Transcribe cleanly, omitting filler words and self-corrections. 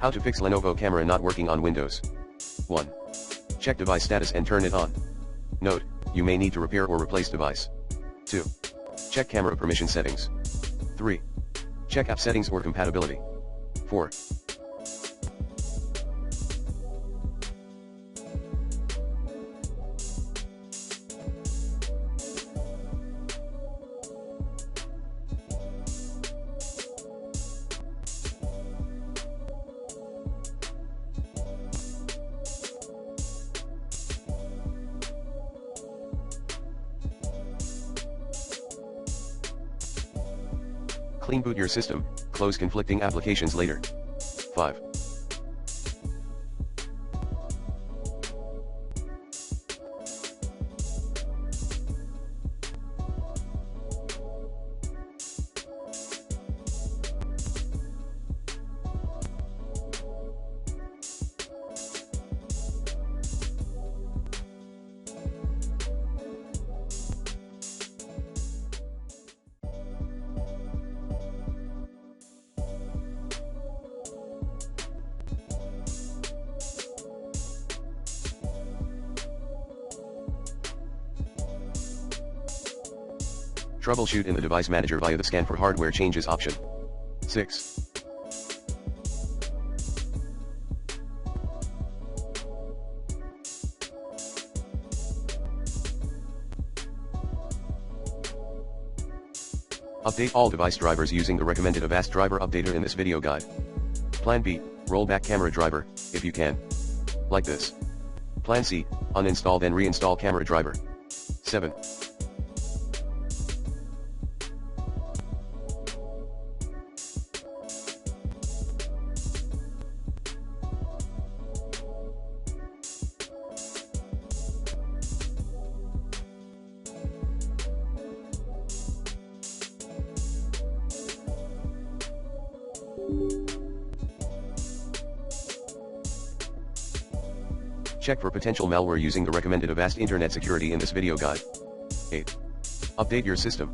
How to fix Lenovo camera not working on Windows. 1. Check device status and turn it on. Note, you may need to repair or replace device. 2. Check camera permission settings. 3. Check app settings or compatibility. 4. Clean boot your system, close conflicting applications later. 5. Troubleshoot in the device manager via the scan for hardware changes option. 6. Update all device drivers using the recommended Avast driver updater in this video guide. Plan B, roll back camera driver, if you can. Like this. Plan C, uninstall then reinstall camera driver. 7. Check for potential malware using the recommended Avast Internet security in this video guide. 8. Update your system.